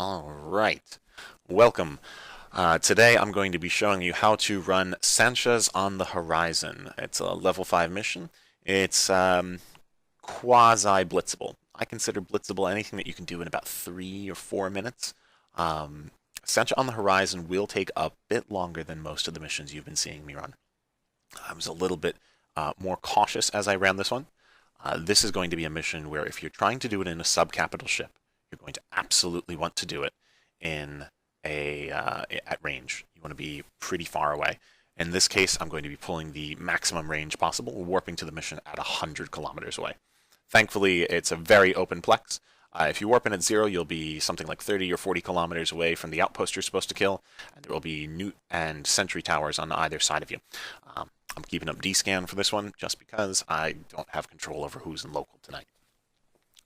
All right, welcome. Today I'm going to be showing you how to run Sansha's on the Horizon. It's a level 5 mission. It's quasi-blitzable. I consider blitzable anything that you can do in about 3 or 4 minutes. Um, Sansha on the Horizon will take a bit longer than most of the missions you've been seeing me run. I was a little bit more cautious as I ran this one. This is going to be a mission where if you're trying to do it in a sub-capital ship, you're going to absolutely want to do it in at range. You want to be pretty far away. In this case, I'm going to be pulling the maximum range possible, warping to the mission at 100 kilometers away. Thankfully, it's a very open plex. If you warp in at 0, you'll be something like 30 or 40 kilometers away from the outpost you're supposed to kill, and there will be Newt and sentry towers on either side of you. I'm keeping up D-scan for this one, just because I don't have control over who's in local tonight.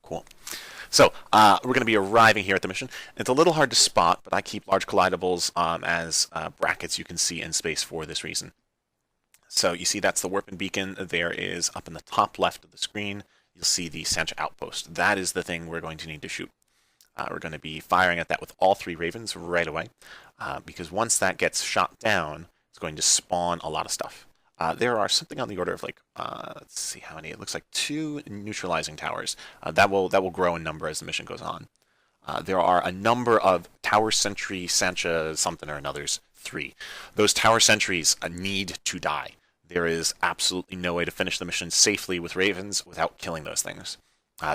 Cool. So, we're going to be arriving here at the mission. It's a little hard to spot, but I keep large collidables as brackets you can see in space for this reason. So, you see that's the warp-in beacon. There is, up in the top left of the screen, you'll see the Sansha outpost. That is the thing we're going to need to shoot. We're going to be firing at that with all 3 Ravens right away, because once that gets shot down, it's going to spawn a lot of stuff. There are something on the order of let's see how many. It looks like 2 neutralizing towers. That will grow in number as the mission goes on. There are a number of tower sentry Sansha something or another's 3. Those tower sentries need to die. There is absolutely no way to finish the mission safely with Ravens without killing those things.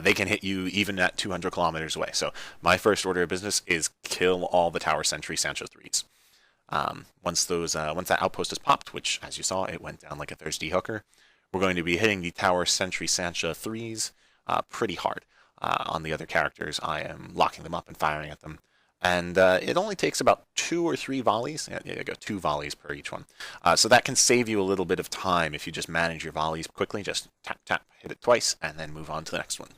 They can hit you even at 200 kilometers away. So my first order of business is kill all the tower sentry Sansha 3s. Once that outpost is popped, which, as you saw, it went down like a thirsty hooker, we're going to be hitting the tower sentry Sansha 3s pretty hard. On the other characters, I am locking them up and firing at them. And it only takes about 2 or 3 volleys. Yeah, there you go, 2 volleys per each one. So that can save you a little bit of time if you just manage your volleys quickly. Just tap, tap, hit it twice, and then move on to the next one.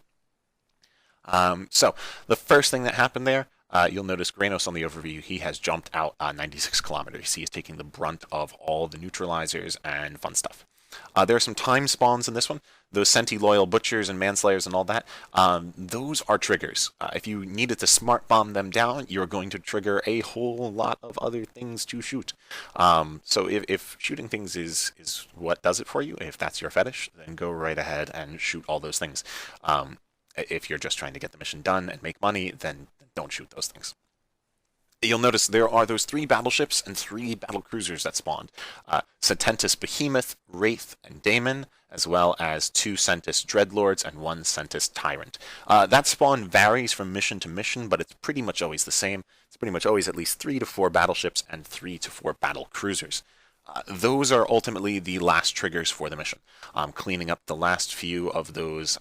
So the first thing that happened there, you'll notice Granos on the overview, he has jumped out 96 kilometers. He is taking the brunt of all the neutralizers and fun stuff. There are some time spawns in this one. Those Senti-loyal butchers and manslayers and all that, those are triggers. If you needed to smart bomb them down, you're going to trigger a whole lot of other things to shoot. So if shooting things is what does it for you, if that's your fetish, then go right ahead and shoot all those things. If you're just trying to get the mission done and make money, then don't shoot those things. You'll notice there are those 3 battleships and 3 battle cruisers that spawned. Sententis Behemoth, Wraith, and Daemon, as well as 2 Sentis Dreadlords and 1 Sentis Tyrant. That spawn varies from mission to mission, but it's pretty much always the same. It's pretty much always at least 3 to 4 battleships and 3 to 4 battle cruisers. Those are ultimately the last triggers for the mission. Cleaning up the last few of those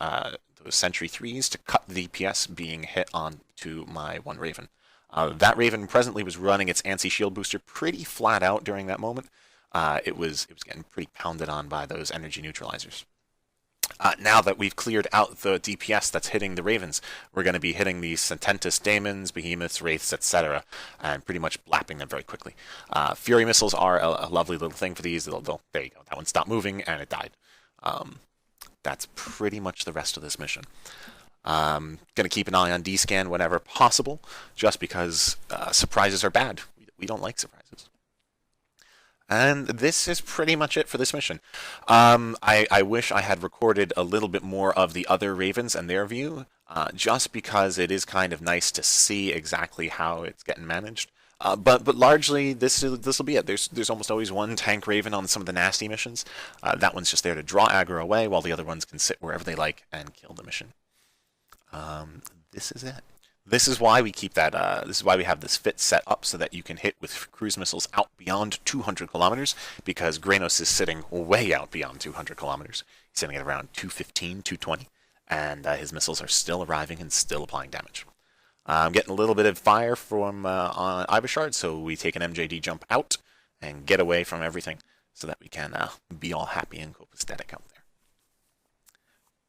Sentry 3s to cut the DPS being hit on to my 1 Raven. That Raven presently was running its ANSI shield booster pretty flat out during that moment. It was getting pretty pounded on by those energy neutralizers. Now that we've cleared out the DPS that's hitting the Ravens, we're going to be hitting the Sententis Daemons, Behemoths, Wraiths, etc., and pretty much blapping them very quickly. Fury missiles are a lovely little thing for these. There you go. That one stopped moving, and it died. That's pretty much the rest of this mission. Going to keep an eye on D-scan whenever possible, just because surprises are bad. We don't like surprises. And this is pretty much it for this mission. I wish I had recorded a little bit more of the other Ravens and their view, just because it is kind of nice to see exactly how it's getting managed. But largely, this will be it. There's almost always 1 tank Raven on some of the nasty missions. That one's just there to draw aggro away, while the other ones can sit wherever they like and kill the mission. This is it. This is why we keep that. This is why we have this fit set up so that you can hit with cruise missiles out beyond 200 kilometers, because Granos is sitting way out beyond 200 kilometers. He's sitting at around 215, 220, and his missiles are still arriving and still applying damage. I'm getting a little bit of fire from on Ibershard, so we take an MJD jump out and get away from everything so that we can be all happy and copacetic out there.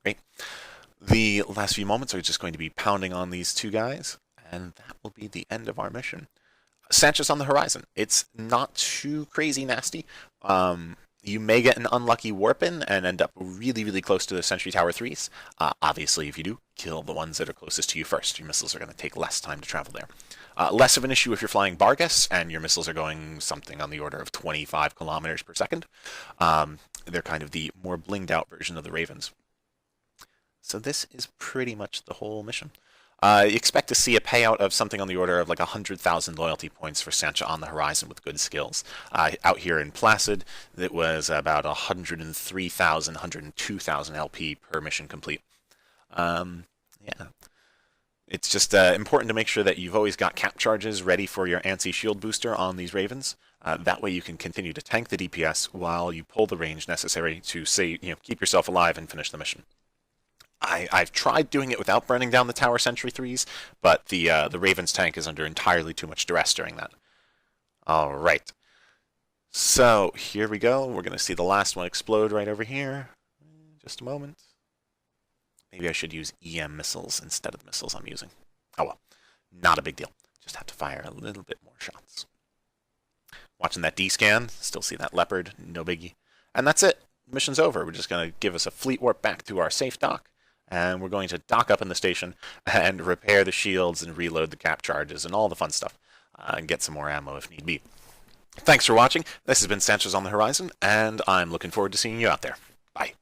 Great. The last few moments are just going to be pounding on these 2 guys, and that will be the end of our mission. Sansha's on the horizon. It's not too crazy nasty. You may get an unlucky warp in and end up really, really close to the Sentry Tower 3s. Obviously, if you do, kill the ones that are closest to you first. Your missiles are going to take less time to travel there. Less of an issue if you're flying Bargus and your missiles are going something on the order of 25 kilometers per second. They're kind of the more blinged out version of the Ravens. So this is pretty much the whole mission. Expect to see a payout of something on the order of like 100,000 loyalty points for Sansha on the horizon with good skills. Out here in Placid, it was about 103,000, 102,000 LP per mission complete. Yeah. It's just important to make sure that you've always got cap charges ready for your ANSI shield booster on these Ravens. That way you can continue to tank the DPS while you pull the range necessary to keep yourself alive and finish the mission. I've tried doing it without burning down the Tower Sentry 3s, but the Raven's tank is under entirely too much duress during that. Alright. So, here we go. We're going to see the last one explode right over here. Just a moment. Maybe I should use EM missiles instead of the missiles I'm using. Oh well. Not a big deal. Just have to fire a little bit more shots. Watching that D-scan. Still see that leopard. No biggie. And that's it. Mission's over. We're just going to give us a fleet warp back to our safe dock. And we're going to dock up in the station and repair the shields and reload the cap charges and all the fun stuff. And get some more ammo if need be. Thanks for watching. This has been Sanchez on the Horizon, and I'm looking forward to seeing you out there. Bye.